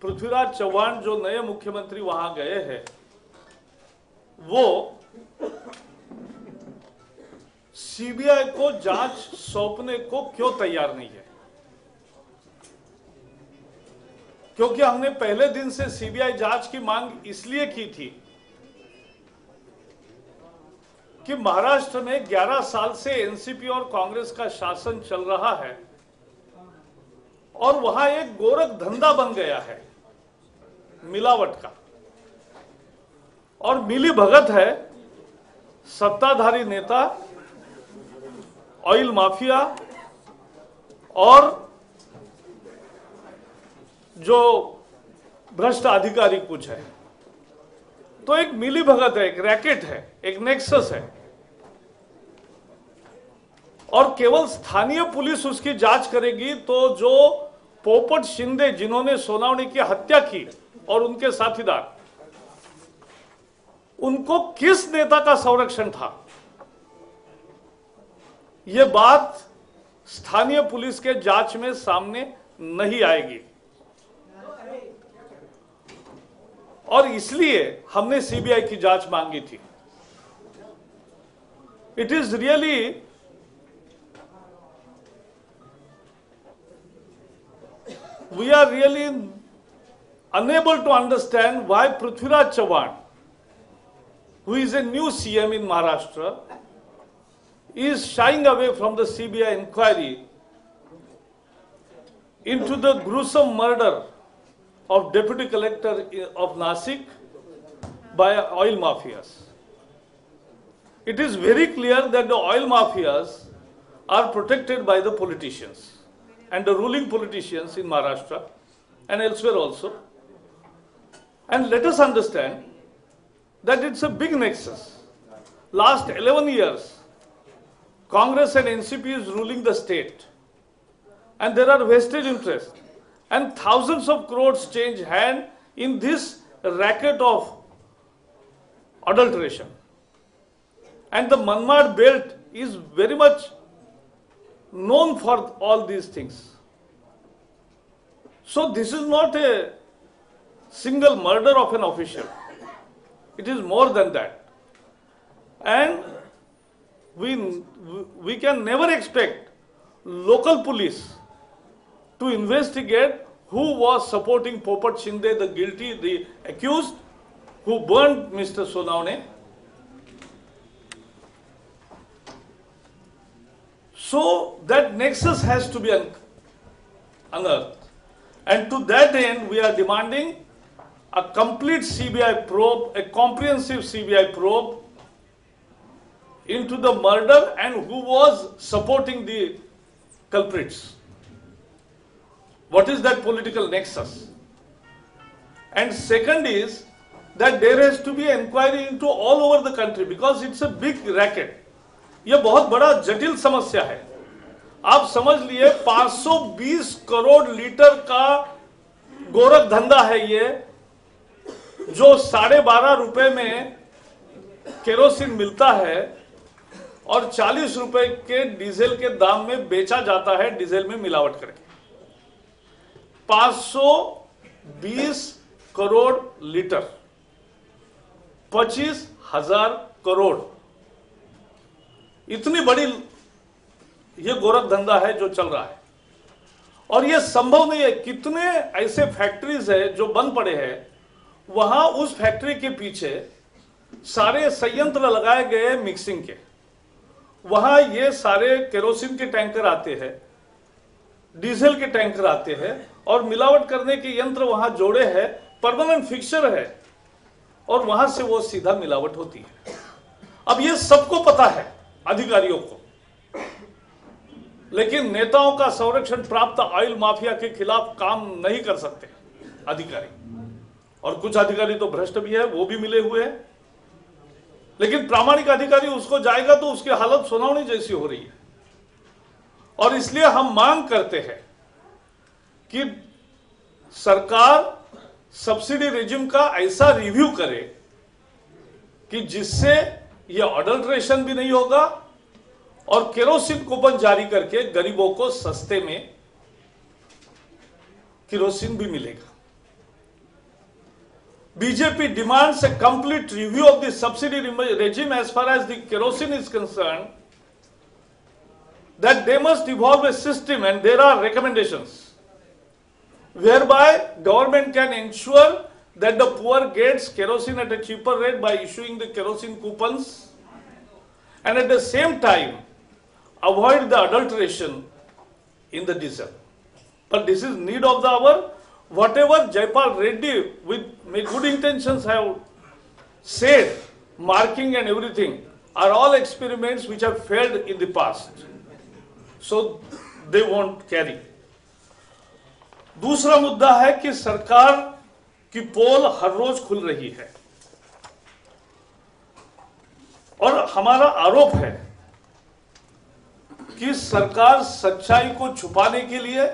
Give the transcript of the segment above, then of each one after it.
पृथ्वीराज चव्हाण जो नए मुख्यमंत्री वहां गए हैं, वो सीबीआई को जांच सौंपने को क्यों तैयार नहीं है? क्योंकि हमने पहले दिन से सीबीआई जांच की मांग इसलिए की थी कि महाराष्ट्र में 11 साल से एनसीपी और कांग्रेस का शासन चल रहा है और वहां एक गोरख धंधा बन गया है मिलावट का, और मिली भगत है सत्ताधारी नेता, ऑयल माफिया और जो भ्रष्ट अधिकारी कुछ है। तो एक मिली भगत है, एक रैकेट है, एक नेक्सस है, और केवल स्थानीय पुलिस उसकी जांच करेगी तो जो पोपट शिंदे जिन्होंने सोनावणे की हत्या की और उनके साथीदार, उनको किस नेता का संरक्षण था, यह बात स्थानीय पुलिस के जांच में सामने नहीं आएगी। और इसलिए हमने सीबीआई की जांच मांगी थी। It is really we are really unable to understand why Prithviraj Chauhan, who is a new CM in Maharashtra, is shying away from the CBI inquiry into the gruesome murder of Deputy Collector of Nasik by oil mafias. It is very clear that the oil mafias are protected by the politicians and the ruling politicians in Maharashtra and elsewhere also. And let us understand that it's a big nexus. Last 11 years, Congress and NCP is ruling the state, and there are vested interests, and thousands of crores change hand in this racket of adulteration. And the Manmad belt is very much known for all these things. So this is not a single murder of an official. It is more than that. And we can never expect local police to investigate who was supporting Popat Shinde, the guilty, the accused, who burned Mr. Sonawane. So that nexus has to be unearthed. And to that end, we are demanding a complete CBI probe, a comprehensive CBI probe into the murder and who was supporting the culprits. What is that political nexus? And second is that there has to be an inquiry into all over the country because it's a big racket. ये बहुत बड़ा जटिल समस्या है। आप समझ लिए 520 crore litre का गोरख धंधा है ये, जो 12.5 रुपए में केरोसिन मिलता है और 40 रुपए के डीजल के दाम में बेचा जाता है, डीजल में मिलावट करके। 520 करोड़ लीटर, 25,000 करोड़, इतनी बड़ी ये गोरख धंधा है जो चल रहा है। और ये संभव नहीं है। कितने ऐसे फैक्ट्रीज है जो बंद पड़े हैं, वहां उस फैक्ट्री के पीछे सारे संयंत्र लगाए गए मिक्सिंग के, वहां ये सारे केरोसिन के टैंकर आते हैं, डीजल के टैंकर आते हैं और मिलावट करने के यंत्र वहां जोड़े हैं, परमानेंट फिक्सचर है और वहां से वो सीधा मिलावट होती है। अब ये सबको पता है अधिकारियों को, लेकिन नेताओं का संरक्षण प्राप्त ऑयल माफिया के खिलाफ काम नहीं कर सकते अधिकारी, और कुछ अधिकारी तो भ्रष्ट भी है, वो भी मिले हुए हैं। लेकिन प्रामाणिक अधिकारी उसको जाएगा तो उसकी हालत सोनावणी जैसी हो रही है। और इसलिए हम मांग करते हैं कि सरकार सब्सिडी रेजिम का ऐसा रिव्यू करे कि जिससे ये अडल्ट्रेशन भी नहीं होगा और केरोसिन कूपन जारी करके गरीबों को सस्ते में केरोसिन भी मिलेगा। BJP demands a complete review of the subsidy regime as far as the kerosene is concerned, that they must evolve a system, and there are recommendations whereby government can ensure that the poor gets kerosene at a cheaper rate by issuing the kerosene coupons, and at the same time avoid the adulteration in the diesel. But this is need of the hour. Whatever Jaipal Reddy with good intentions have said, marking and everything, are all experiments which have failed in the past. So they won't carry. दूसरा मुद्दा है कि सरकार की पोल हर रोज खुल रही है और हमारा आरोप है कि सरकार सच्चाई को छुपाने के लिए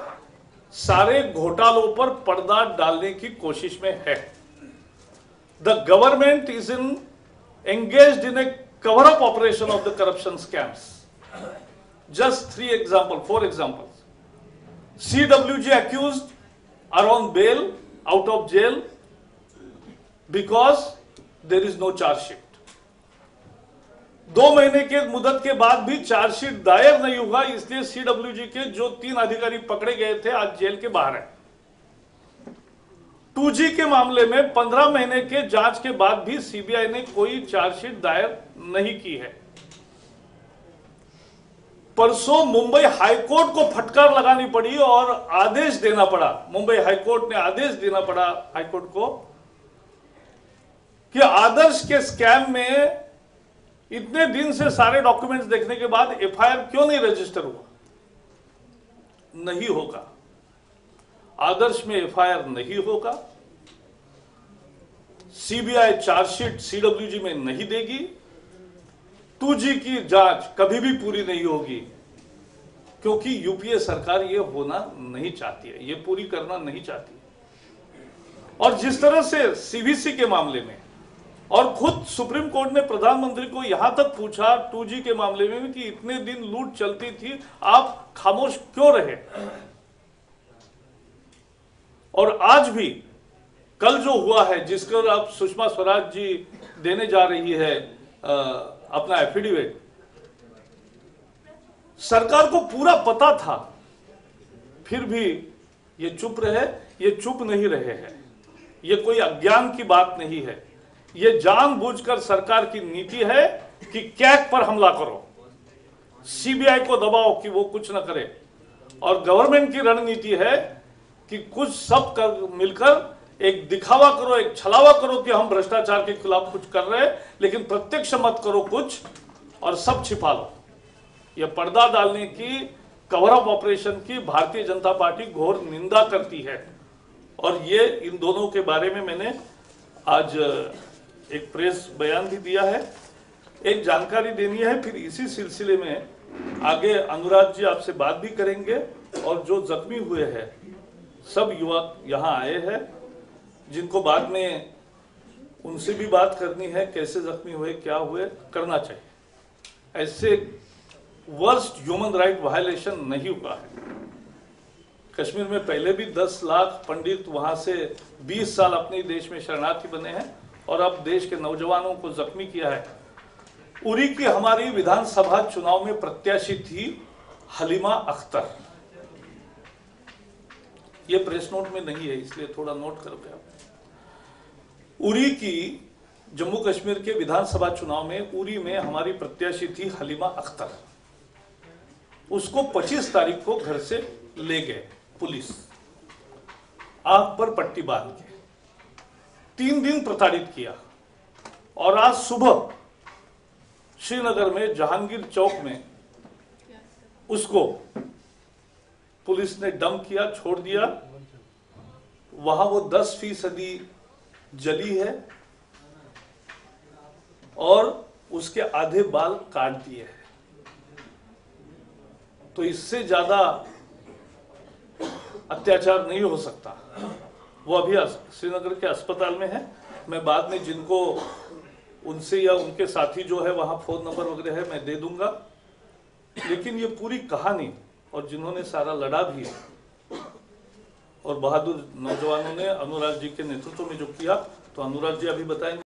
सारे घोटालों पर पर्दा डालने की कोशिश में है. The government is engaged in a cover-up operation of the corruption scams. Just 4 examples. CWG accused are on bail, out of jail, because there is no charge sheet. 2 महीने के मुदत के बाद भी चार्जशीट दायर नहीं हुआ, इसलिए CWG के जो 3 अधिकारी पकड़े गए थे आज जेल के बाहर हैं. 2G के मामले में 15 महीने के जांच के बाद भी सीबीआई ने कोई चार्जशीट दायर नहीं की है. परसों मुंबई हाईकोर्ट को फटकार लगानी पड़ी और आदेश देना पड़ा, मुंबई हाईकोर्ट ने आदेश देना पड़ा हाईकोर्ट को कि आदर्श के स्कैम में इतने दिन से सारे डॉक्यूमेंट्स देखने के बाद एफआईआर क्यों नहीं रजिस्टर हुआ. नहीं होगा, आदर्श में एफआईआर नहीं होगा, सीबीआई चार्जशीट सीडब्ल्यूजी में नहीं देगी, 2G की जांच कभी भी पूरी नहीं होगी, क्योंकि यूपीए सरकार ये होना नहीं चाहती है, ये पूरी करना नहीं चाहती. और जिस तरह से सीवीसी के मामले में, और खुद सुप्रीम कोर्ट ने प्रधानमंत्री को यहां तक पूछा 2G के मामले में कि इतने दिन लूट चलती थी, आप खामोश क्यों रहे. और आज भी कल जो हुआ है, जिसको अब सुषमा स्वराज जी देने जा रही है अपना एफिडेविट, सरकार को पूरा पता था, फिर भी ये चुप रहे. ये चुप नहीं रहे हैं, ये कोई अज्ञान की बात नहीं है, ये जानबूझकर सरकार की नीति है कि कैग पर हमला करो, सीबीआई को दबाओ कि वो कुछ ना करे. और गवर्नमेंट की रणनीति है कि कुछ सब कर मिलकर एक दिखावा करो, एक छलावा करो कि हम भ्रष्टाचार के खिलाफ कुछ कर रहे हैं, लेकिन प्रत्यक्ष मत करो कुछ और सब छिपा लो. यह पर्दा डालने की, कवर अप ऑपरेशन की भारतीय जनता पार्टी घोर निंदा करती है. और ये इन दोनों के बारे में मैंने आज एक प्रेस बयान भी दिया है. एक जानकारी देनी है, फिर इसी सिलसिले में आगे अनुराग जी आपसे बात भी करेंगे. और जो जख्मी हुए हैं सब युवक यहाँ आए हैं, जिनको बाद में उनसे भी बात करनी है, कैसे जख्मी हुए, क्या हुए, करना चाहिए. ऐसे वर्स्ट ह्यूमन राइट वायलेशन नहीं हुआ है. कश्मीर में पहले भी 10 लाख पंडित वहां से 20 साल अपने देश में शरणार्थी बने हैं और अब देश के नौजवानों को जख्मी किया है. उरी की हमारी विधानसभा चुनाव में प्रत्याशी थी हलीमा अख्तर. ये प्रेस नोट में नहीं है, इसलिए थोड़ा नोट करोगे आप. उरी की जम्मू कश्मीर के विधानसभा चुनाव में उरी में हमारी प्रत्याशी थी हलीमा अख्तर. उसको 25 तारीख को घर से ले गए पुलिस, आंख पर पट्टी बांध के 3 दिन प्रताड़ित किया. और आज सुबह श्रीनगर में जहांगीर चौक में उसको पुलिस ने डंप किया, छोड़ दिया. वहां वो 10% जली है और उसके आधे बाल काट दिए हैं. तो इससे ज्यादा अत्याचार नहीं हो सकता. वो अभी श्रीनगर के अस्पताल में है. मैं बाद में जिनको उनसे या उनके साथी जो है वहां फोन नंबर वगैरह है मैं दे दूंगा. लेकिन ये पूरी कहानी और जिन्होंने सारा लड़ा भी है, और बहादुर नौजवानों ने अनुराग जी के नेतृत्व में जो किया, तो अनुराग जी अभी बताएंगे।